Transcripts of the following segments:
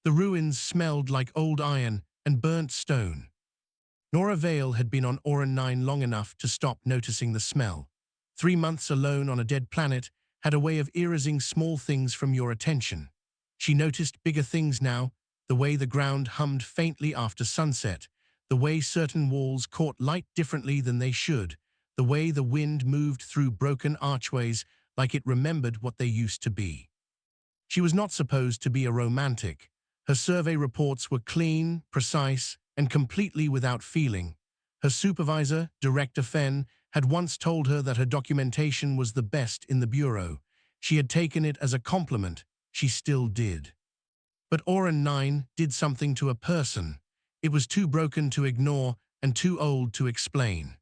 The ruins smelled like old iron and burnt stone. Nora Vale had been on Orin 9 long enough to stop noticing the smell. 3 months alone on a dead planet had a way of erasing small things from your attention. She noticed bigger things now, the way the ground hummed faintly after sunset, the way certain walls caught light differently than they should, the way the wind moved through broken archways like it remembered what they used to be. She was not supposed to be a romantic. Her survey reports were clean, precise, and completely without feeling. Her supervisor, Director Fenn, had once told her that her documentation was the best in the Bureau. She had taken it as a compliment. She still did. But Orin 9 did something to a person. It was too broken to ignore and too old to explain.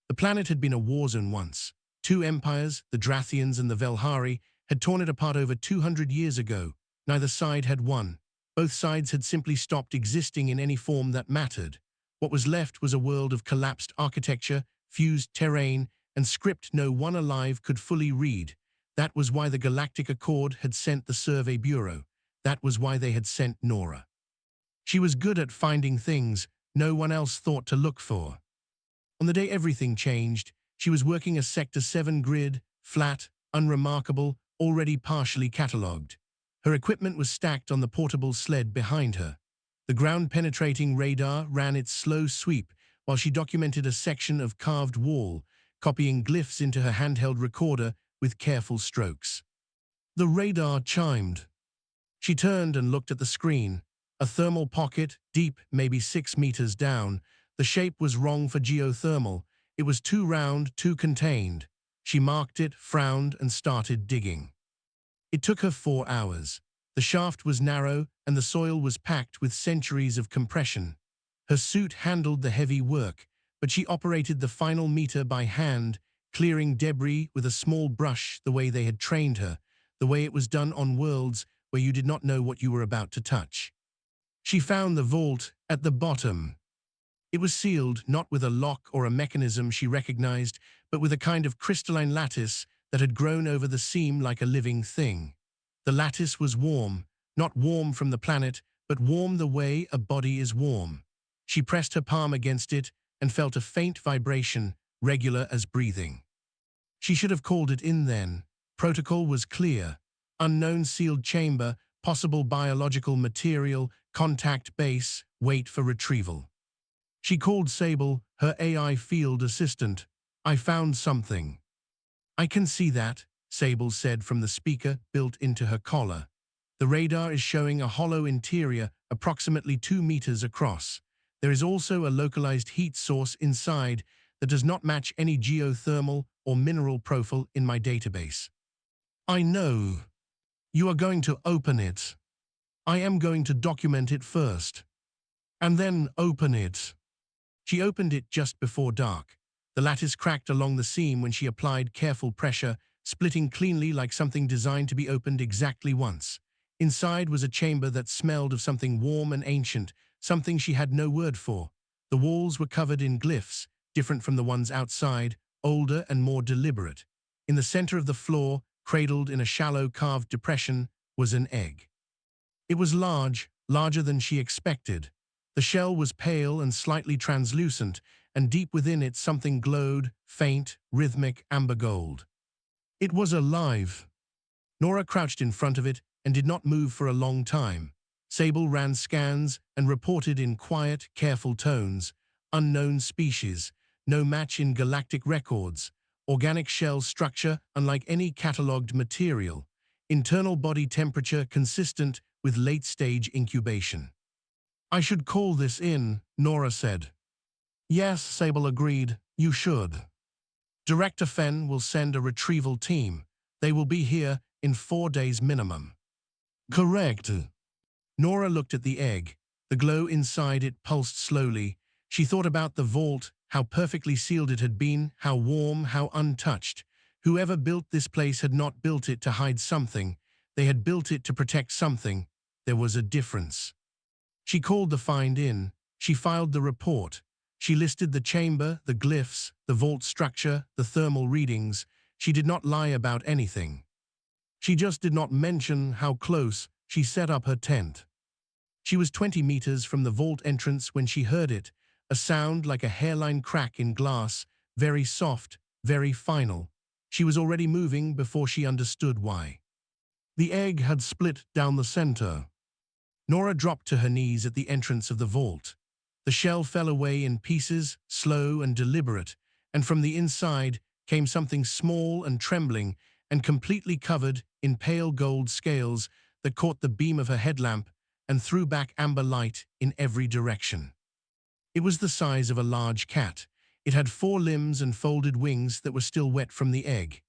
The planet had been a war zone once. 2 empires, the Drathians and the Velhari, had torn it apart over 200 years ago. Neither side had won. Both sides had simply stopped existing in any form that mattered. What was left was a world of collapsed architecture, fused terrain, and script no one alive could fully read. That was why the Galactic Accord had sent the Survey Bureau. That was why they had sent Nora. She was good at finding things no one else thought to look for. On the day everything changed, she was working a Sector 7 grid, flat, unremarkable, already partially catalogued. Her equipment was stacked on the portable sled behind her. The ground-penetrating radar ran its slow sweep while she documented a section of carved wall, copying glyphs into her handheld recorder with careful strokes. The radar chimed. She turned and looked at the screen. A thermal pocket, deep, maybe 6 meters down. The shape was wrong for geothermal. It was too round, too contained. She marked it, frowned, and started digging. It took her 4 hours. The shaft was narrow, and the soil was packed with centuries of compression. Her suit handled the heavy work, but she operated the final meter by hand, clearing debris with a small brush the way they had trained her, the way it was done on worlds where you did not know what you were about to touch. She found the vault at the bottom. It was sealed not with a lock or a mechanism she recognized, but with a kind of crystalline lattice that had grown over the seam like a living thing. The lattice was warm, not warm from the planet, but warm the way a body is warm. She pressed her palm against it and felt a faint vibration, regular as breathing. She should have called it in then. Protocol was clear. Unknown sealed chamber, possible biological material, contact base, wait for retrieval. She called Sable, her AI field assistant. I found something. I can see that, Sable said from the speaker built into her collar. The radar is showing a hollow interior approximately 2 meters across. There is also a localized heat source inside that does not match any geothermal or mineral profile in my database. I know. You are going to open it. I am going to document it first. And then open it. She opened it just before dark. The lattice cracked along the seam when she applied careful pressure, splitting cleanly like something designed to be opened exactly once. Inside was a chamber that smelled of something warm and ancient, something she had no word for. The walls were covered in glyphs, different from the ones outside, older and more deliberate. In the center of the floor, cradled in a shallow carved depression, was an egg. It was large, larger than she expected. The shell was pale and slightly translucent, and deep within it something glowed, faint, rhythmic, amber gold. It was alive. Nora crouched in front of it and did not move for a long time. Sable ran scans and reported in quiet, careful tones. Unknown species, no match in galactic records. Organic shell structure unlike any catalogued material. Internal body temperature consistent with late-stage incubation. I should call this in, Nora said. Yes, Sable agreed, you should. Director Fenn will send a retrieval team. They will be here in 4 days minimum. Correct. Nora looked at the egg. The glow inside it pulsed slowly. She thought about the vault, how perfectly sealed it had been, how warm, how untouched. Whoever built this place had not built it to hide something. They had built it to protect something. There was a difference. She called the find in. She filed the report. She listed the chamber, the glyphs, the vault structure, the thermal readings. She did not lie about anything. She just did not mention how close she set up her tent. She was 20 meters from the vault entrance when she heard it, a sound like a hairline crack in glass, very soft, very final. She was already moving before she understood why. The egg had split down the center. Nora dropped to her knees at the entrance of the vault. The shell fell away in pieces, slow and deliberate, and from the inside came something small and trembling and completely covered in pale gold scales that caught the beam of her headlamp and threw back amber light in every direction. It was the size of a large cat. It had 4 limbs and folded wings that were still wet from the egg.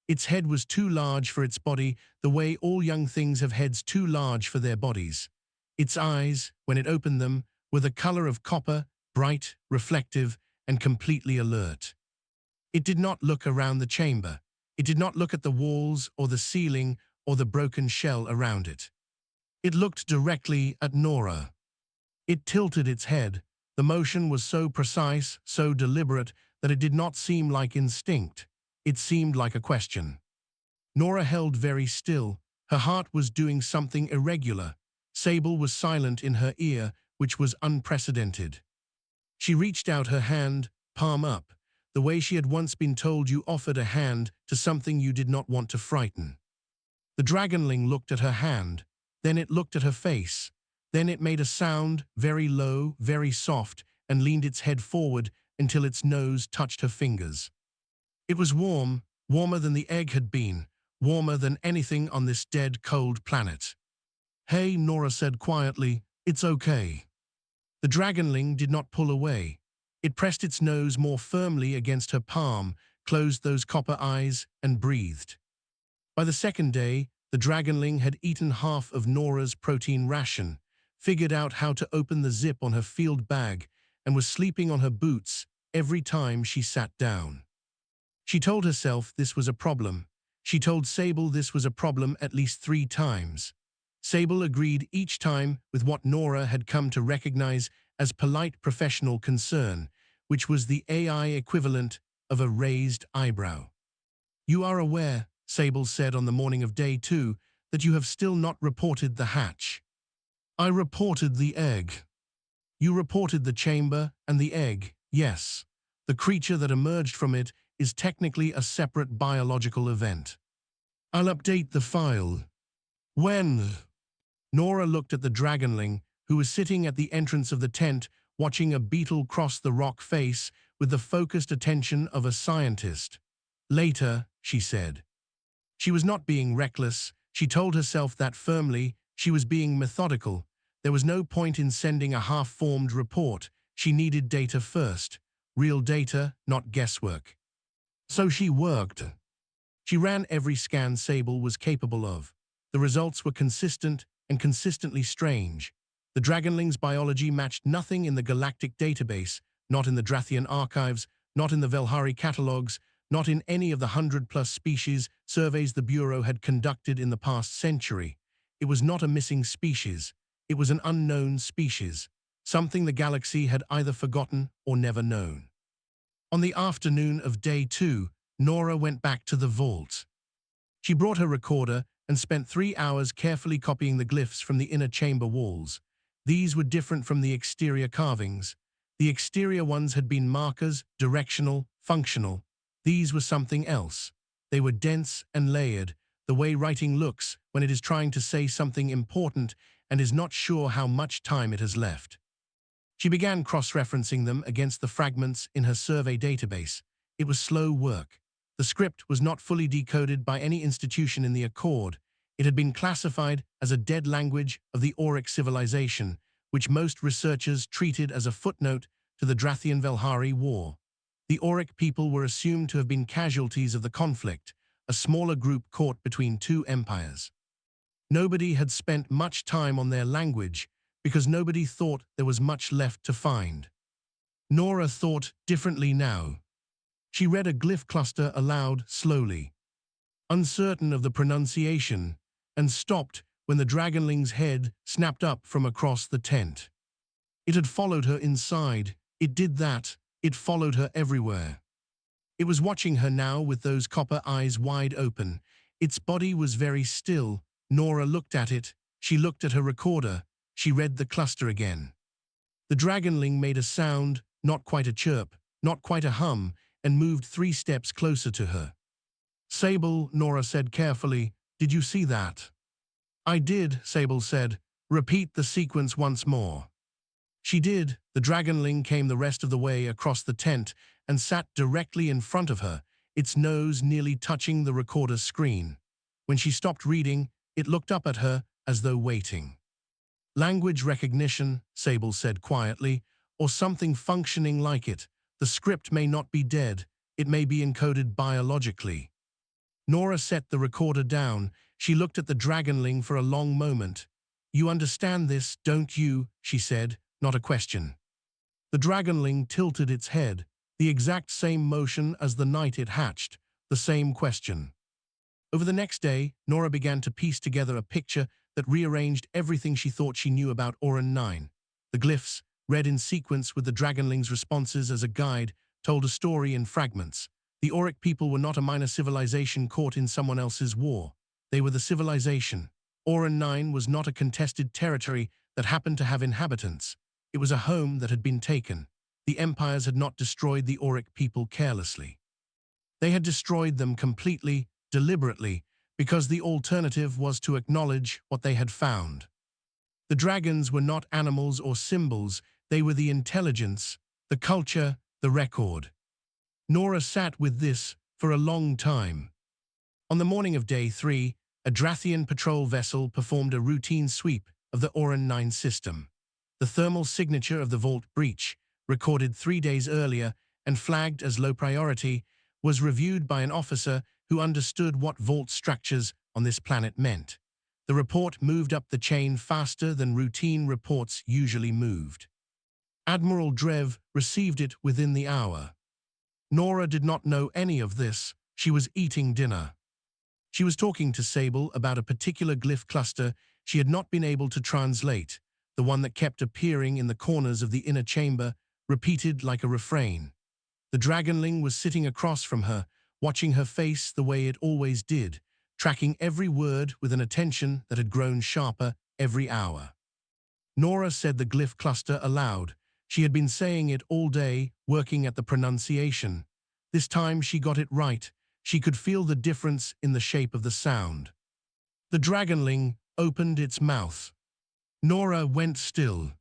Its head was too large for its body, the way all young things have heads too large for their bodies. Its eyes, when it opened them, were the color of copper, bright, reflective, and completely alert. It did not look around the chamber. It did not look at the walls or the ceiling or the broken shell around it. It looked directly at Nora. It tilted its head. The motion was so precise, so deliberate, that it did not seem like instinct. It seemed like a question. Nora held very still. Her heart was doing something irregular. Sable was silent in her ear, which was unprecedented. She reached out her hand, palm up, the way she had once been told you offered a hand to something you did not want to frighten. The dragonling looked at her hand, then it looked at her face. Then it made a sound, very low, very soft, and leaned its head forward until its nose touched her fingers. It was warm, warmer than the egg had been, warmer than anything on this dead, cold planet. "Hey," Nora said quietly, "it's okay." The dragonling did not pull away. It pressed its nose more firmly against her palm, closed those copper eyes, and breathed. By the second day, the dragonling had eaten half of Nora's protein ration, figured out how to open the zip on her field bag, and was sleeping on her boots every time she sat down. She told herself this was a problem. She told Sable this was a problem at least 3 times. Sable agreed each time with what Nora had come to recognize as polite professional concern, which was the AI equivalent of a raised eyebrow. "You are aware," Sable said on the morning of day 2, "that you have still not reported the hatch." "I reported the egg." "You reported the chamber and the egg, yes. The creature that emerged from it is technically a separate biological event." "I'll update the file." "When?" Nora looked at the dragonling, who was sitting at the entrance of the tent, watching a beetle cross the rock face with the focused attention of a scientist. "Later," she said. She was not being reckless. She told herself that firmly. She was being methodical. There was no point in sending a half-formed report. She needed data first. Real data, not guesswork. So she worked. She ran every scan Sable was capable of. The results were consistent and consistently strange. The dragonling's biology matched nothing in the Galactic database, not in the Drathian archives, not in the Velhari catalogs, not in any of the 100-plus species surveys the Bureau had conducted in the past century. It was not a missing species. It was an unknown species, something the galaxy had either forgotten or never known. On the afternoon of day 2, Nora went back to the vault. She brought her recorder and spent 3 hours carefully copying the glyphs from the inner chamber walls. These were different from the exterior carvings. The exterior ones had been markers, directional, functional. These were something else. They were dense and layered, the way writing looks when it is trying to say something important and is not sure how much time it has left. She began cross-referencing them against the fragments in her survey database. It was slow work. The script was not fully decoded by any institution in the Accord. It had been classified as a dead language of the Auric civilization, which most researchers treated as a footnote to the Drathian-Velhari War. The Auric people were assumed to have been casualties of the conflict, a smaller group caught between 2 empires. Nobody had spent much time on their language because nobody thought there was much left to find. Nora thought differently now. She read a glyph cluster aloud slowly, uncertain of the pronunciation, and stopped when the dragonling's head snapped up from across the tent. It had followed her inside. It did that. It followed her everywhere. It was watching her now with those copper eyes wide open. Its body was very still. Nora looked at it. She looked at her recorder. She read the cluster again. The dragonling made a sound, not quite a chirp, not quite a hum, and moved 3 steps closer to her. "Sable," Nora said carefully, "did you see that?" "I did," Sable said. "Repeat the sequence once more." She did. The dragonling came the rest of the way across the tent and sat directly in front of her, its nose nearly touching the recorder's screen. When she stopped reading, it looked up at her as though waiting. "Language recognition," Sable said quietly, "or something functioning like it. The script may not be dead. It may be encoded biologically." Nora set the recorder down. She looked at the dragonling for a long moment. "You understand this, don't you?" she said, not a question. The dragonling tilted its head, the exact same motion as the night it hatched, the same question. Over the next day, Nora began to piece together a picture that rearranged everything she thought she knew about Orin 9. The glyphs, read in sequence with the dragonling's responses as a guide, told a story in fragments. The Auric people were not a minor civilization caught in someone else's war. They were the civilization. Orin 9 was not a contested territory that happened to have inhabitants. It was a home that had been taken. The empires had not destroyed the Auric people carelessly. They had destroyed them completely, deliberately, because the alternative was to acknowledge what they had found. The dragons were not animals or symbols, they were the intelligence, the culture, the record. Nora sat with this for a long time. On the morning of day 3, a Drathian patrol vessel performed a routine sweep of the Orin 9 system. The thermal signature of the vault breach, recorded 3 days earlier and flagged as low priority, was reviewed by an officer who understood what vault structures on this planet meant. The report moved up the chain faster than routine reports usually moved. Admiral Drev received it within the hour. Nora did not know any of this. She was eating dinner. She was talking to Sable about a particular glyph cluster she had not been able to translate, the one that kept appearing in the corners of the inner chamber, repeated like a refrain. The dragonling was sitting across from her, watching her face the way it always did, tracking every word with an attention that had grown sharper every hour. Nora said the glyph cluster aloud. She had been saying it all day, working at the pronunciation. This time she got it right. She could feel the difference in the shape of the sound. The dragonling opened its mouth. Nora went still.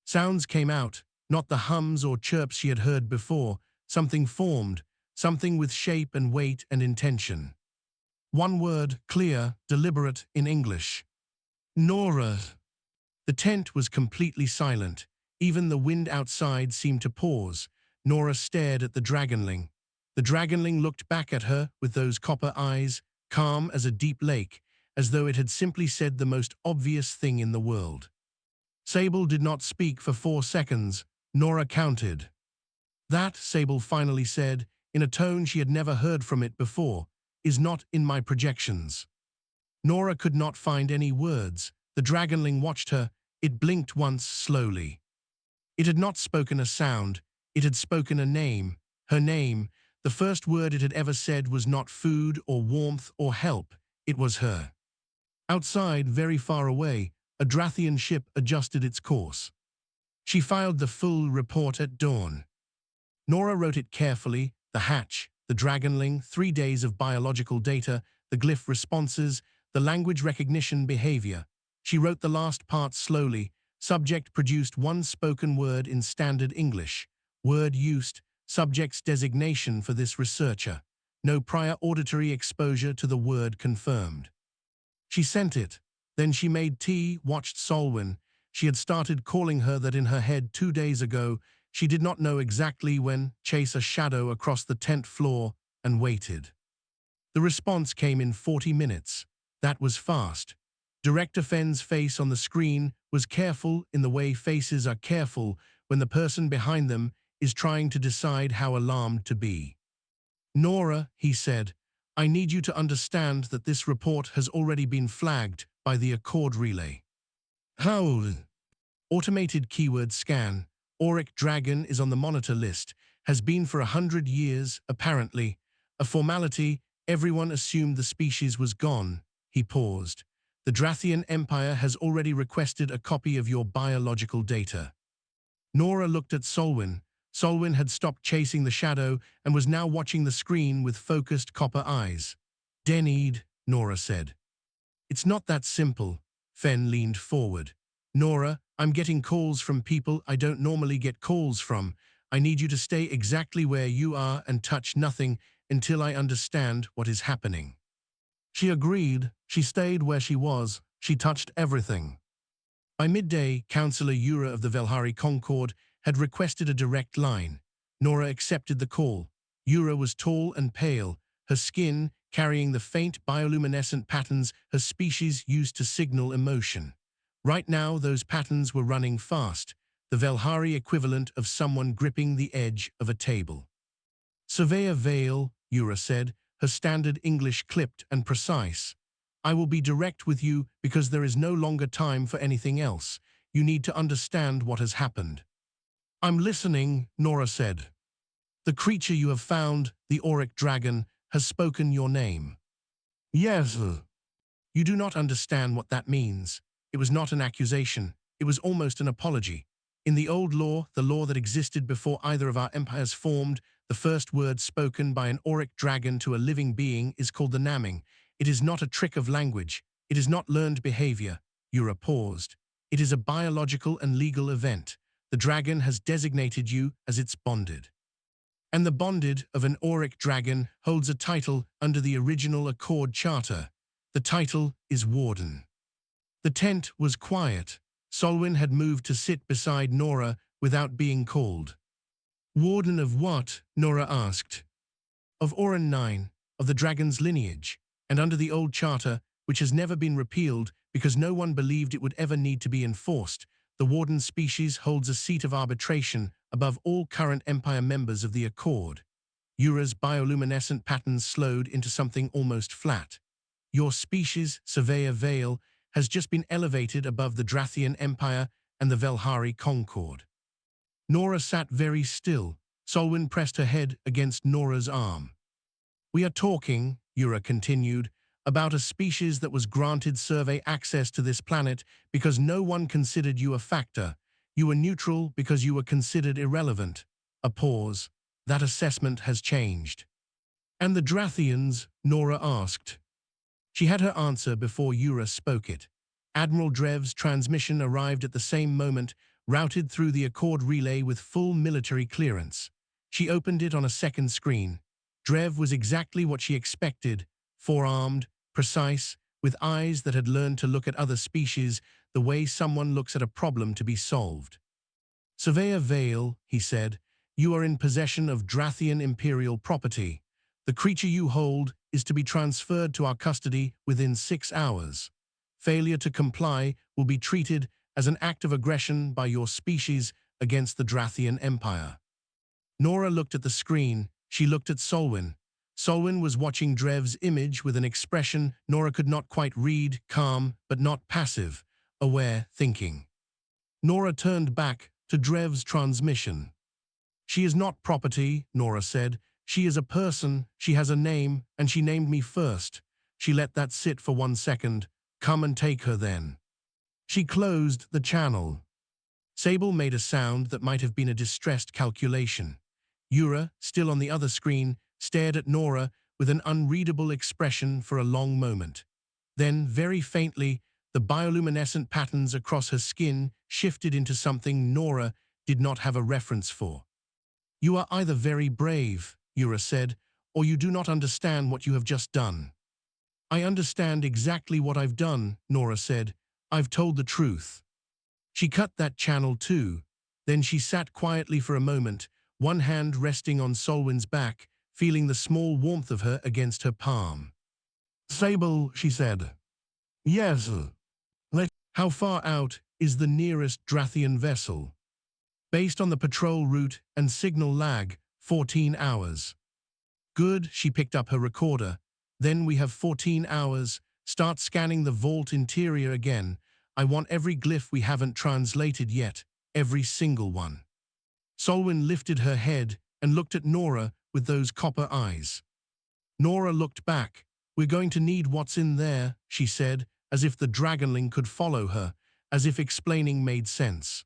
Sounds came out, not the hums or chirps she had heard before. Something formed, something with shape and weight and intention. One word, clear, deliberate, in English. "Nora." The tent was completely silent. Even the wind outside seemed to pause. Nora stared at the dragonling. The dragonling looked back at her with those copper eyes, calm as a deep lake, as though it had simply said the most obvious thing in the world. Sable did not speak for 4 seconds. Nora counted. "That," Sable finally said, in a tone she had never heard from it before, "is not in my projections." Nora could not find any words. The dragonling watched her. It blinked once slowly. It had not spoken a sound. It had spoken a name. Her name. The first word it had ever said was not food or warmth or help. It was her. Outside, very far away, a Drathian ship adjusted its course. She filed the full report at dawn. Nora wrote it carefully: the hatch, the dragonling, 3 days of biological data, the glyph responses, the language recognition behavior. She wrote the last part slowly. Subject produced 1 spoken word in standard English. Word used, subject's designation for this researcher. No prior auditory exposure to the word confirmed. She sent it. Then she made tea, watched Solwyn. She had started calling her that in her head 2 days ago. She did not know exactly when, chase a shadow across the tent floor, and waited. The response came in 40 minutes. That was fast. Director Fenn's face on the screen was careful in the way faces are careful when the person behind them is trying to decide how alarmed to be. "Nora," he said, "I need you to understand that this report has already been flagged by the Accord relay." "How?" Automated keyword scan. Auric Dragon is on the monitor list. Has been for 100 years, apparently. A formality. Everyone assumed the species was gone. He paused. The Drathian Empire has already requested a copy of your biological data. Nora looked at Solwyn. Solwyn had stopped chasing the shadow and was now watching the screen with focused copper eyes. "Denid," Nora said. "It's not that simple." Fen leaned forward. "Nora, I'm getting calls from people I don't normally get calls from. I need you to stay exactly where you are and touch nothing until I understand what is happening." She agreed. She stayed where she was. She touched everything. By midday, Councillor Yura of the Velhari Concord had requested a direct line. Nora accepted the call. Yura was tall and pale, her skin carrying the faint bioluminescent patterns her species used to signal emotion. Right now, those patterns were running fast, the Velhari equivalent of someone gripping the edge of a table. "Surveyor Vale," Yura said, her standard English clipped and precise. "I will be direct with you because there is no longer time for anything else. You need to understand what has happened." "I'm listening," Nora said. "The creature you have found, the Auric dragon, has spoken your name." "Yes." "You do not understand what that means. It was not an accusation. It was almost an apology. In the old law, the law that existed before either of our empires formed, the first word spoken by an Auric dragon to a living being is called the naming. It is not a trick of language. It is not learned behavior." Yura paused. "It is a biological and legal event. The dragon has designated you as its bonded. And the bonded of an Auric dragon holds a title under the original Accord Charter. The title is Warden." The tent was quiet. Solwyn had moved to sit beside Nora without being called. "Warden of what?" Nora asked. "Of Orin 9, of the dragon's lineage, and under the old charter, which has never been repealed because no one believed it would ever need to be enforced, the Warden species holds a seat of arbitration above all current Empire members of the Accord." Yura's bioluminescent patterns slowed into something almost flat. "Your species, Surveyor Vale, has just been elevated above the Drathian Empire and the Velhari Concord." Nora sat very still. Solwyn pressed her head against Nora's arm. "We are talking," Yura continued, "about a species that was granted survey access to this planet because no one considered you a factor. You were neutral because you were considered irrelevant." A pause. "That assessment has changed." "And the Drathians?" Nora asked. She had her answer before Yura spoke it. Admiral Drev's transmission arrived at the same moment, routed through the Accord relay with full military clearance. She opened it on a second screen. Drev was exactly what she expected, four-armed, precise, with eyes that had learned to look at other species the way someone looks at a problem to be solved. "Surveyor Vale," he said, "you are in possession of Drathian Imperial property. The creature you hold is to be transferred to our custody within 6 hours. Failure to comply will be treated as an act of aggression by your species against the Drathian Empire." Nora looked at the screen. She looked at Solwyn. Solwyn was watching Drev's image with an expression Nora could not quite read, calm, but not passive, aware, thinking. Nora turned back to Drev's transmission. "She is not property," Nora said. "She is a person, she has a name, and she named me first." She let that sit for 1 second. "Come and take her then." She closed the channel. Sable made a sound that might have been a distressed calculation. Yura, still on the other screen, stared at Nora with an unreadable expression for a long moment. Then, very faintly, the bioluminescent patterns across her skin shifted into something Nora did not have a reference for. "You are either very brave," Yura said, "or you do not understand what you have just done." "I understand exactly what I've done," Nora said. "I've told the truth." She cut that channel too. Then she sat quietly for a moment, one hand resting on Solwyn's back, feeling the small warmth of her against her palm. "Sable," she said. "Yes." "How far out is the nearest Drathian vessel?" "Based on the patrol route and signal lag, 14 hours. "Good," she picked up her recorder. "Then we have 14 hours. Start scanning the vault interior again. I want every glyph we haven't translated yet, every single one." Solwyn lifted her head and looked at Nora with those copper eyes. Nora looked back. "We're going to need what's in there," she said, as if the dragonling could follow her, as if explaining made sense.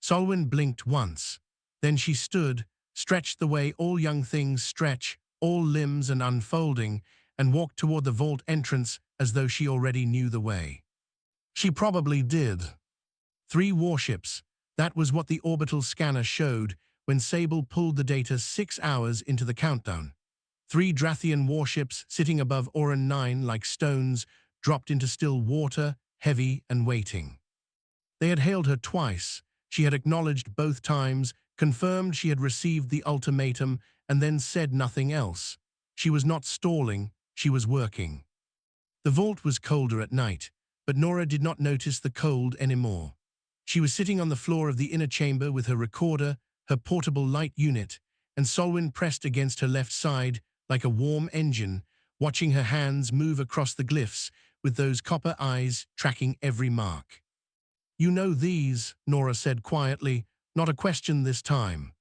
Solwyn blinked once. Then she stood, stretched the way all young things stretch, all limbs and unfolding, and walked toward the vault entrance as though she already knew the way. She probably did. 3 warships. That was what the orbital scanner showed when Sable pulled the data 6 hours into the countdown. 3 Drathian warships sitting above Orin 9 like stones, dropped into still water, heavy and waiting. They had hailed her twice. She had acknowledged both times, confirmed she had received the ultimatum, and then said nothing else. She was not stalling, she was working. The vault was colder at night, but Nora did not notice the cold anymore. She was sitting on the floor of the inner chamber with her recorder, her portable light unit, and Solwyn pressed against her left side like a warm engine, watching her hands move across the glyphs with those copper eyes tracking every mark. "You know these," Nora said quietly, not a question this time.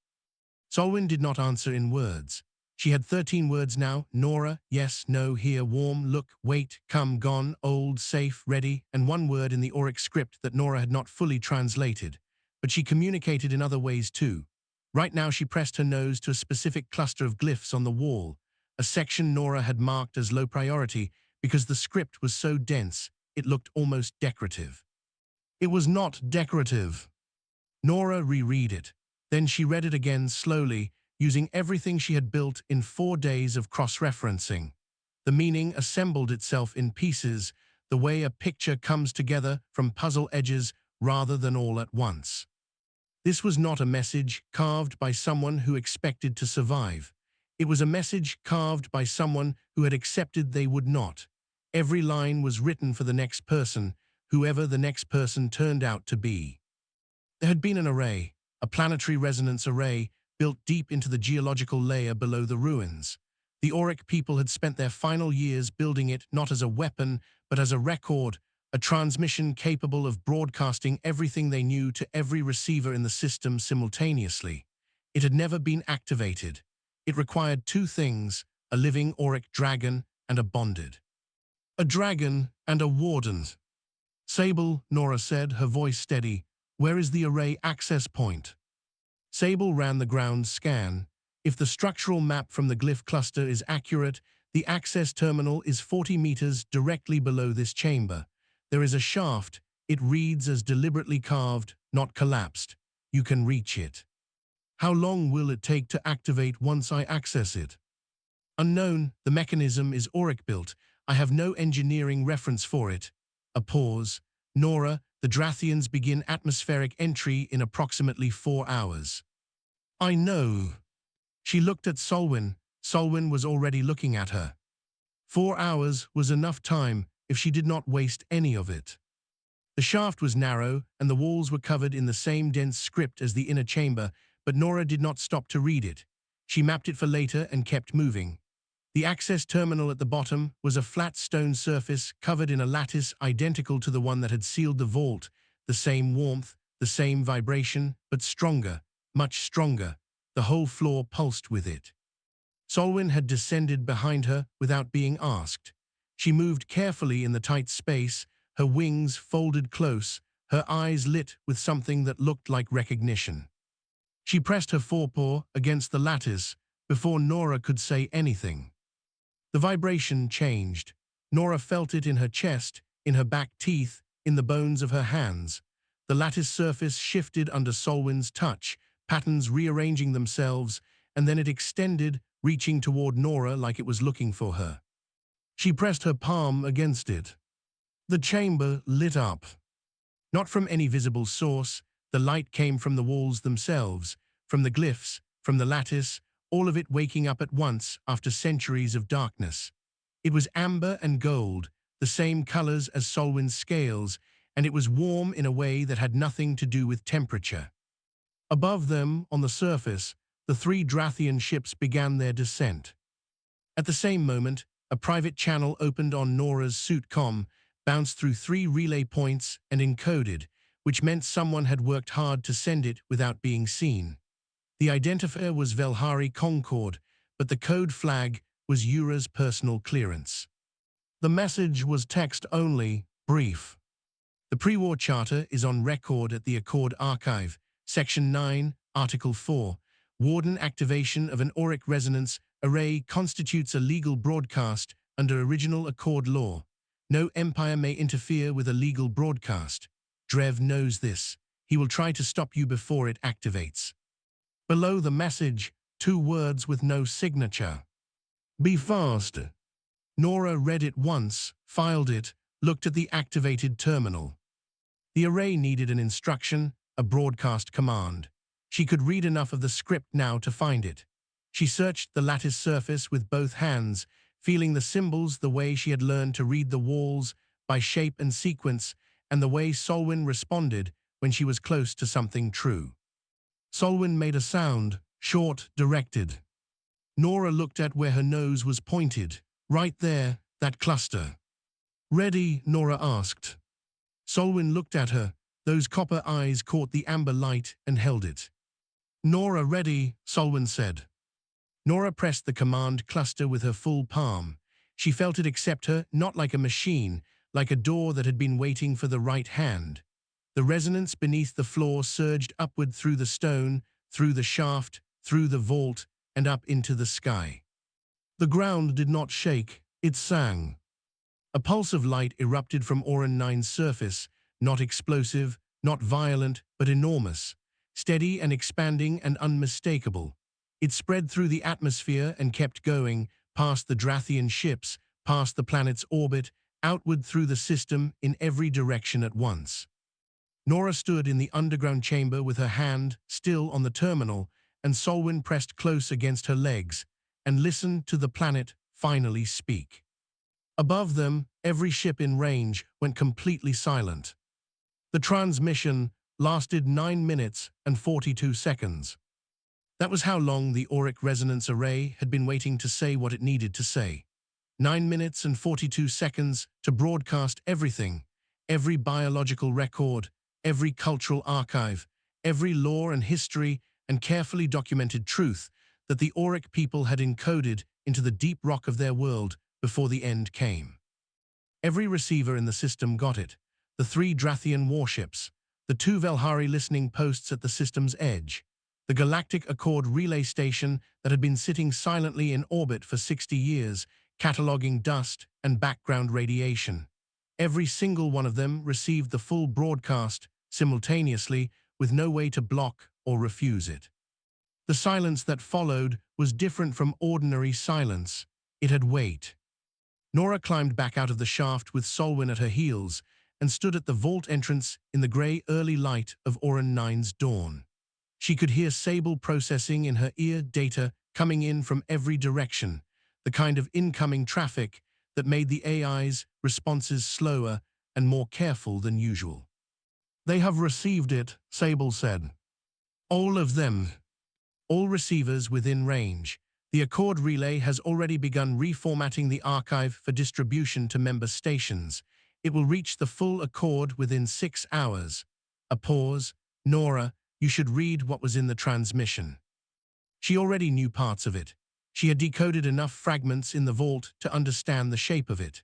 Solwyn did not answer in words. She had 13 words now: Nora, yes, no, here, warm, look, wait, come, gone, old, safe, ready, and 1 word in the Auric script that Nora had not fully translated. But she communicated in other ways too. Right now she pressed her nose to a specific cluster of glyphs on the wall, a section Nora had marked as low priority because the script was so dense it looked almost decorative. It was not decorative. Nora reread it. Then she read it again slowly, using everything she had built in 4 days of cross-referencing. The meaning assembled itself in pieces, the way a picture comes together from puzzle edges rather than all at once. This was not a message carved by someone who expected to survive. It was a message carved by someone who had accepted they would not. Every line was written for the next person, whoever the next person turned out to be. There had been an array, a planetary resonance array, built deep into the geological layer below the ruins. The Auric people had spent their final years building it not as a weapon, but as a record, a transmission capable of broadcasting everything they knew to every receiver in the system simultaneously. It had never been activated. It required 2 things, a living Auric dragon and a bonded. A dragon and a warden. Sable, Nora said, her voice steady. Where is the array access point? Sable ran the ground scan. If the structural map from the glyph cluster is accurate, the access terminal is 40 meters directly below this chamber. There is a shaft. It reads as deliberately carved, not collapsed. You can reach it. How long will it take to activate once I access it? Unknown. The mechanism is Auric built. I have no engineering reference for it. A pause. Nora, the Drathians begin atmospheric entry in approximately 4 hours. I know. She looked at Solwyn. Solwyn was already looking at her. 4 hours was enough time if she did not waste any of it. The shaft was narrow and the walls were covered in the same dense script as the inner chamber, but Nora did not stop to read it. She mapped it for later and kept moving. The access terminal at the bottom was a flat stone surface covered in a lattice identical to the one that had sealed the vault, the same warmth, the same vibration, but stronger, much stronger. The whole floor pulsed with it. Solwyn had descended behind her without being asked. She moved carefully in the tight space, her wings folded close, her eyes lit with something that looked like recognition. She pressed her forepaw against the lattice before Nora could say anything. The vibration changed. Nora felt it in her chest, in her back teeth, in the bones of her hands. The lattice surface shifted under Solwyn's touch, patterns rearranging themselves, and then it extended, reaching toward Nora like it was looking for her. She pressed her palm against it. The chamber lit up. Not from any visible source, the light came from the walls themselves, from the glyphs, from the lattice, all of it waking up at once after centuries of darkness. It was amber and gold, the same colors as Solwyn's scales, and it was warm in a way that had nothing to do with temperature. Above them, on the surface, the 3 Drathian ships began their descent. At the same moment, a private channel opened on Nora's suit comm, bounced through 3 relay points and encoded, which meant someone had worked hard to send it without being seen. The identifier was Velhari Concord, but the code flag was Ura's personal clearance. The message was text only, Brief. The pre-war charter is on record at the Accord Archive, Section 9, Article 4. Warden activation of an auric resonance array constitutes a legal broadcast under original Accord law. No empire may interfere with a legal broadcast. Drev knows this. He will try to stop you before it activates. Below the message, 2 words with no signature. Be fast. Nora read it once, filed it, looked at the activated terminal. The array needed an instruction, a broadcast command. She could read enough of the script now to find it. She searched the lattice surface with both hands, feeling the symbols the way she had learned to read the walls by shape and sequence, and the way Solwyn responded when she was close to something true. Solwyn made a sound, short, directed. Nora looked at where her nose was pointed. Right there, that cluster. Ready? Nora asked. Solwyn looked at her. Those copper eyes caught the amber light and held it. Nora, ready, Solwyn said. Nora pressed the command cluster with her full palm. She felt it accept her, not like a machine, like a door that had been waiting for the right hand. The resonance beneath the floor surged upward through the stone, through the shaft, through the vault, and up into the sky. The ground did not shake, it sang. A pulse of light erupted from Orin 9's surface, not explosive, not violent, but enormous, steady and expanding and unmistakable. It spread through the atmosphere and kept going, past the Drathian ships, past the planet's orbit, outward through the system in every direction at once. Nora stood in the underground chamber with her hand still on the terminal, and Solwyn pressed close against her legs, and listened to the planet finally speak. Above them, every ship in range went completely silent. The transmission lasted 9 minutes and 42 seconds. That was how long the auric resonance array had been waiting to say what it needed to say. 9 minutes and 42 seconds to broadcast everything, every biological record, every cultural archive, every lore and history and carefully documented truth that the auric people had encoded into the deep rock of their world before the end came. Every receiver in the system got it, the 3 Drathian warships, the 2 Velhari listening posts at the system's edge, the Galactic Accord relay station that had been sitting silently in orbit for 60 years, cataloging dust and background radiation. Every single one of them received the full broadcast simultaneously with no way to block or refuse it. The silence that followed was different from ordinary silence. It had weight. Nora climbed back out of the shaft with Solwyn at her heels and stood at the vault entrance in the grey early light of Orin 9's dawn. She could hear Sable processing in her ear data coming in from every direction, the kind of incoming traffic that made the AI's responses slower and more careful than usual. They have received it, Sable said. All of them. All receivers within range. The Accord relay has already begun reformatting the archive for distribution to member stations. It will reach the full Accord within 6 hours. A pause. Nora, you should read what was in the transmission. She already knew parts of it. She had decoded enough fragments in the vault to understand the shape of it.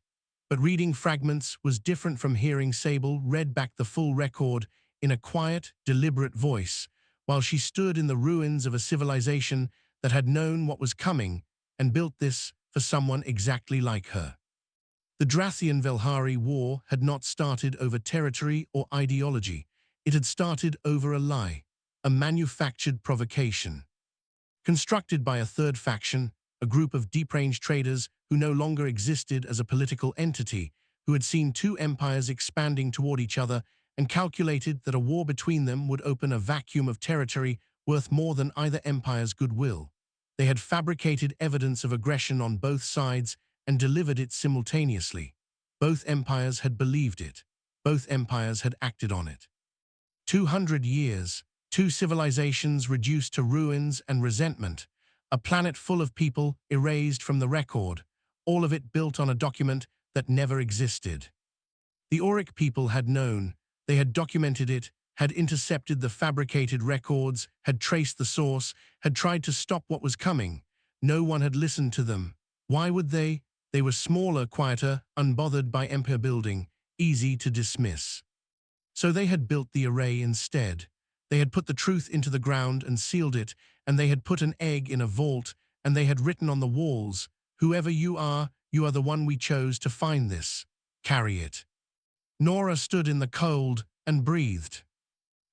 But reading fragments was different from hearing Sable read back the full record in a quiet, deliberate voice, while she stood in the ruins of a civilization that had known what was coming and built this for someone exactly like her. The Drathian-Velhari war had not started over territory or ideology. It had started over a lie, a manufactured provocation. Constructed by a third faction, a group of deep-range traders who no longer existed as a political entity, who had seen 2 empires expanding toward each other and calculated that a war between them would open a vacuum of territory worth more than either empire's goodwill. They had fabricated evidence of aggression on both sides and delivered it simultaneously. Both empires had believed it. Both empires had acted on it. 200 years, 2 civilizations reduced to ruins and resentment, a planet full of people erased from the record, all of it built on a document that never existed. The auric people had known. They had documented it, had intercepted the fabricated records, had traced the source, had tried to stop what was coming. No one had listened to them. Why would they? They were smaller, quieter, unbothered by empire building. easy to dismiss. So they had built the array instead. They had put the truth into the ground and sealed it, and they had put an egg in a vault, and they had written on the walls, "Whoever you are the one we chose to find this. Carry it." Nora stood in the cold and breathed.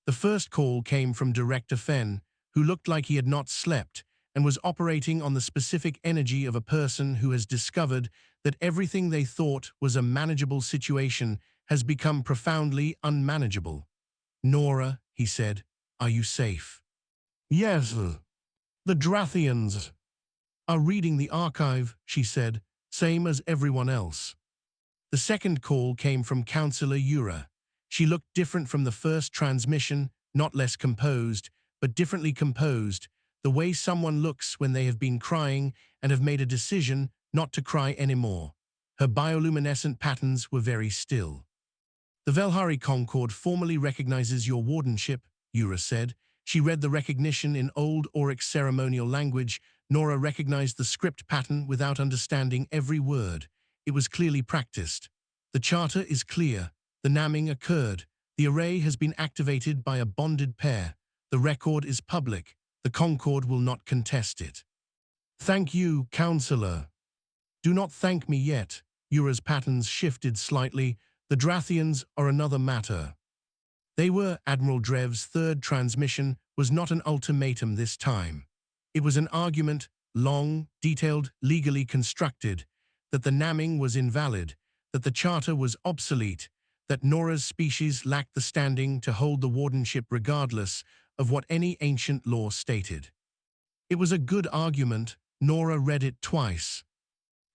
The first call came from Director Fenn, who looked like he had not slept and was operating on the specific energy of a person who has discovered that everything they thought was a manageable situation has become profoundly unmanageable. "Nora," he said, "are you safe?" "Yes. The Drathians are reading the archive," she said, "same as everyone else." The second call came from Counselor Yura. She looked different from the first transmission, not less composed, but differently composed, the way someone looks when they have been crying and have made a decision not to cry anymore. Her bioluminescent patterns were very still. "The Velhari Concord formally recognizes your wardenship," Yura said. She read the recognition in Old Auric ceremonial language. Nora recognized the script pattern without understanding every word. It was clearly practiced. "The charter is clear. The namming occurred. The array has been activated by a bonded pair. The record is public. The Concord will not contest it." "Thank you, Counselor." "Do not thank me yet." Yura's patterns shifted slightly. "The Drathians are another matter." They were. Admiral Drev's third transmission was not an ultimatum this time. It was an argument, long, detailed, legally constructed, that the namming was invalid, that the charter was obsolete, that Nora's species lacked the standing to hold the wardenship regardless of what any ancient law stated. It was a good argument. Nora read it twice.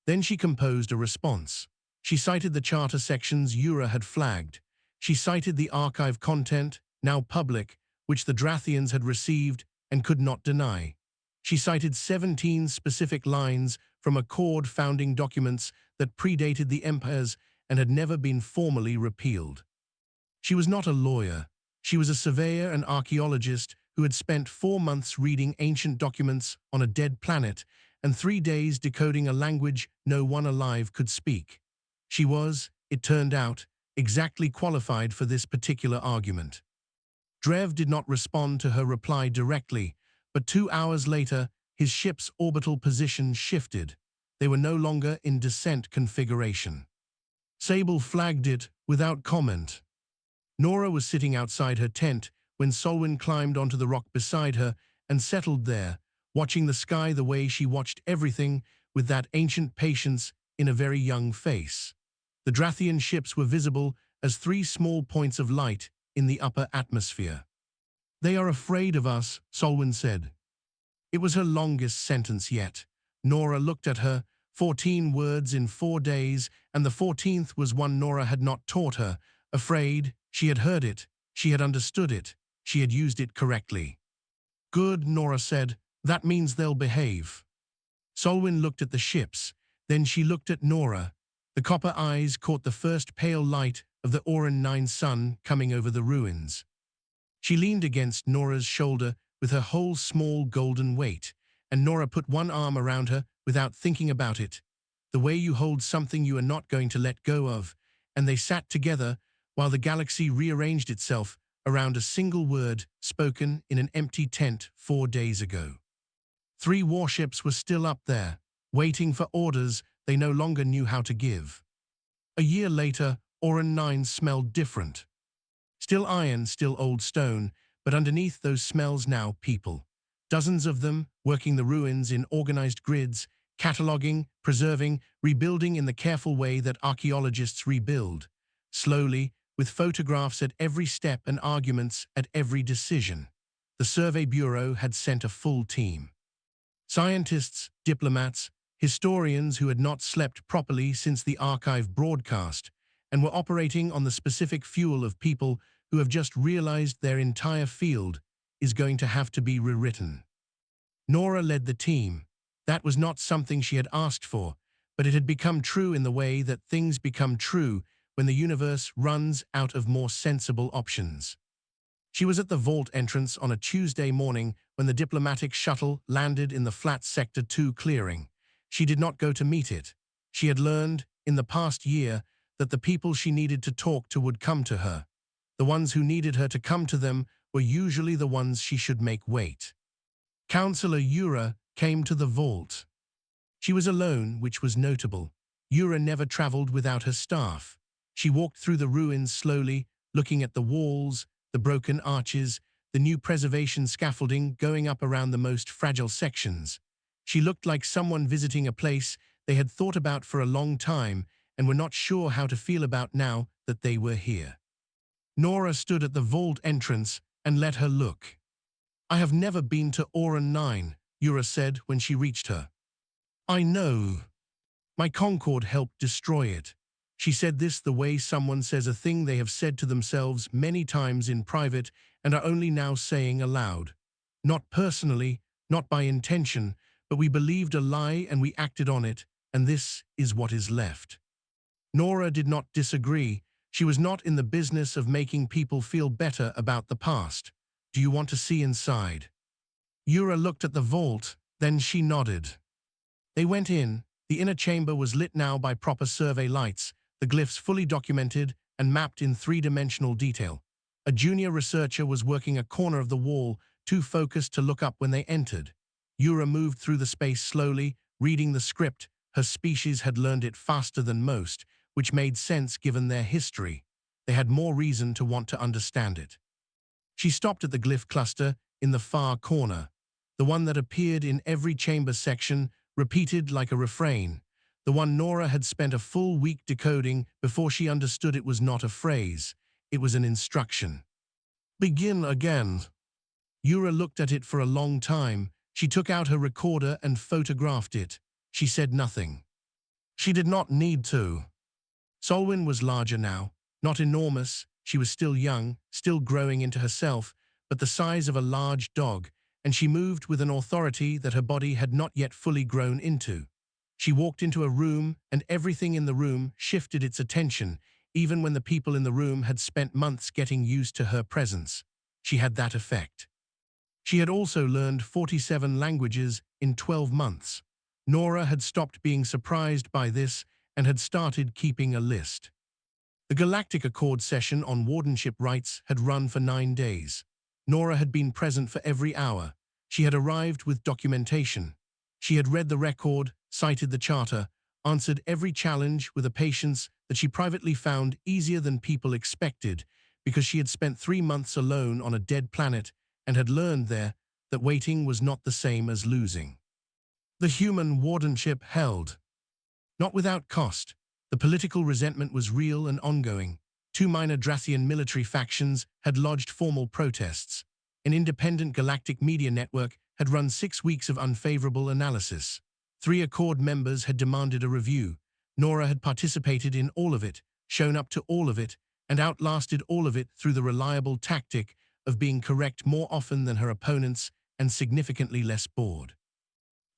Then she composed a response. She cited the charter sections Yura had flagged. She cited the archive content, now public, which the Drathians had received and could not deny. She cited 17 specific lines from Accord founding documents that predated the Empires and had never been formally repealed. She was not a lawyer. She was a surveyor and archaeologist who had spent 4 months reading ancient documents on a dead planet and 3 days decoding a language no one alive could speak. She was, it turned out, exactly qualified for this particular argument. Drev did not respond to her reply directly, but 2 hours later, his ship's orbital position shifted. They were no longer in descent configuration. Sable flagged it without comment. Nora was sitting outside her tent when Solwyn climbed onto the rock beside her and settled there, watching the sky the way she watched everything, with that ancient patience in a very young face. The Drathian ships were visible as 3 small points of light in the upper atmosphere. "They are afraid of us," Solwyn said. It was her longest sentence yet. Nora looked at her, 14 words in 4 days, and the 14th was one Nora had not taught her. Afraid, she had heard it, she had understood it, she had used it correctly. "Good," Nora said, "that means they'll behave." Solwyn looked at the ships, then she looked at Nora. The copper eyes caught the first pale light of the Orin 9 sun coming over the ruins. She leaned against Nora's shoulder with her whole small golden weight, and Nora put one arm around her without thinking about it, the way you hold something you are not going to let go of, and they sat together while the galaxy rearranged itself around a single word spoken in an empty tent 4 days ago. 3 warships were still up there, waiting for orders they no longer knew how to give. A year later, Orin 9 smelled different. Still iron, still old stone, but underneath those smells now people. Dozens of them, working the ruins in organized grids, cataloging, preserving, rebuilding in the careful way that archaeologists rebuild. Slowly, with photographs at every step and arguments at every decision. The Survey Bureau had sent a full team. Scientists, diplomats, historians who had not slept properly since the archive broadcast, and were operating on the specific fuel of people who have just realized their entire field is going to have to be rewritten. Nora led the team. That was not something she had asked for, but it had become true in the way that things become true when the universe runs out of more sensible options. She was at the vault entrance on a Tuesday morning when the diplomatic shuttle landed in the flat Sector 2 clearing. She did not go to meet it. She had learned, in the past year, that the people she needed to talk to would come to her. The ones who needed her to come to them were usually the ones she should make wait. Counselor Yura came to the vault. She was alone, which was notable. Yura never traveled without her staff. She walked through the ruins slowly, looking at the walls, the broken arches, the new preservation scaffolding going up around the most fragile sections. She looked like someone visiting a place they had thought about for a long time and were not sure how to feel about now that they were here. Nora stood at the vault entrance and let her look. "I have never been to Orin 9, Yura said when she reached her. "I know. My Concord helped destroy it." She said this the way someone says a thing they have said to themselves many times in private and are only now saying aloud. Not personally, not by intention, but we believed a lie and we acted on it, and this is what is left. Nora did not disagree. She was not in the business of making people feel better about the past. "Do you want to see inside?" Yura looked at the vault, then she nodded. They went in. The inner chamber was lit now by proper survey lights, the glyphs fully documented and mapped in three-dimensional detail. A junior researcher was working a corner of the wall, too focused to look up when they entered. Yura moved through the space slowly, reading the script. Her species had learned it faster than most, which made sense given their history. They had more reason to want to understand it. She stopped at the glyph cluster in the far corner, the one that appeared in every chamber section, repeated like a refrain, the one Nora had spent a full week decoding before she understood it was not a phrase, it was an instruction. "Begin again." Yura looked at it for a long time. She took out her recorder and photographed it. She said nothing. She did not need to. Solwyn was larger now, not enormous. She was still young, still growing into herself, but the size of a large dog, and she moved with an authority that her body had not yet fully grown into. She walked into a room, and everything in the room shifted its attention, even when the people in the room had spent months getting used to her presence. She had that effect. She had also learned 47 languages in 12 months. Nora had stopped being surprised by this and had started keeping a list. The Galactic Accord session on wardenship rights had run for 9 days. Nora had been present for every hour. She had arrived with documentation. She had read the record, cited the charter, answered every challenge with a patience that she privately found easier than people expected because she had spent 3 months alone on a dead planet and had learned there that waiting was not the same as losing. The human wardenship held. Not without cost. The political resentment was real and ongoing. 2 minor Dracian military factions had lodged formal protests. An independent galactic media network had run 6 weeks of unfavorable analysis. 3 Accord members had demanded a review. Nora had participated in all of it, shown up to all of it, and outlasted all of it through the reliable tactic of being correct more often than her opponents and significantly less bored.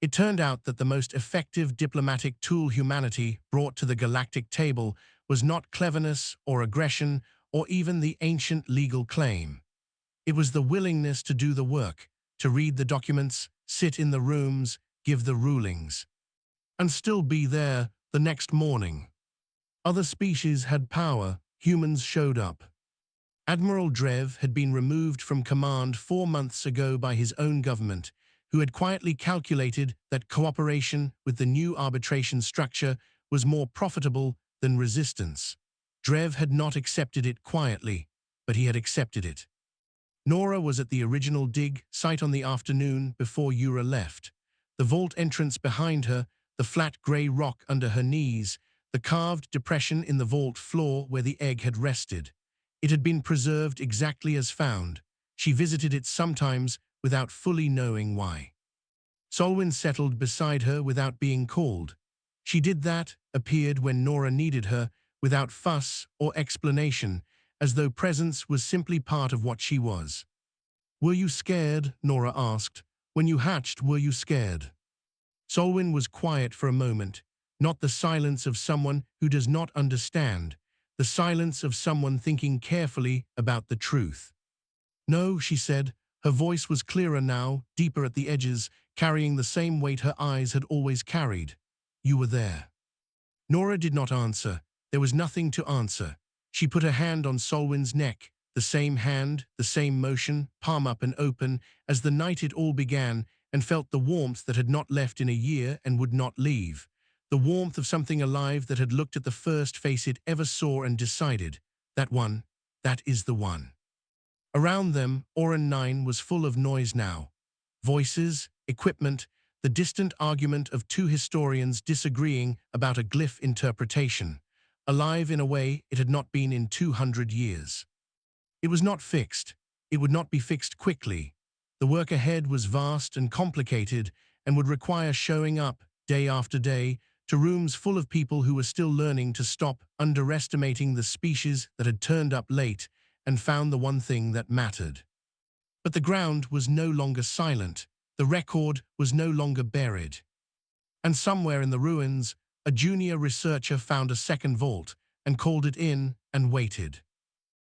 It turned out that the most effective diplomatic tool humanity brought to the galactic table was not cleverness or aggression or even the ancient legal claim. It was the willingness to do the work, to read the documents, sit in the rooms, give the rulings, and still be there the next morning. Other species had power, humans showed up. Admiral Drev had been removed from command 4 months ago by his own government, who had quietly calculated that cooperation with the new arbitration structure was more profitable than resistance. Drev had not accepted it quietly, but he had accepted it. Nora was at the original dig site on the afternoon before Yura left. The vault entrance behind her, the flat grey rock under her knees, the carved depression in the vault floor where the egg had rested. It had been preserved exactly as found. She visited it sometimes without fully knowing why. Solwyn settled beside her without being called. She did that, appeared when Nora needed her, without fuss or explanation, as though presence was simply part of what she was. "Were you scared?" Nora asked. "When you hatched, were you scared?" Solwyn was quiet for a moment, not the silence of someone who does not understand, the silence of someone thinking carefully about the truth. "No," she said. Her voice was clearer now, deeper at the edges, carrying the same weight her eyes had always carried. "You were there." Nora did not answer. There was nothing to answer. She put her hand on Solwyn's neck, the same hand, the same motion, palm up and open, as the night it all began, and felt the warmth that had not left in a year and would not leave. The warmth of something alive that had looked at the first face it ever saw and decided, that one, that is the one. Around them, Orin 9 was full of noise now. Voices, equipment, the distant argument of two historians disagreeing about a glyph interpretation. Alive in a way it had not been in 200 years. It was not fixed. It would not be fixed quickly. The work ahead was vast and complicated and would require showing up, day after day, to rooms full of people who were still learning to stop underestimating the species that had turned up late and found the one thing that mattered. But the ground was no longer silent. The record was no longer buried. And somewhere in the ruins, a junior researcher found a second vault and called it in and waited.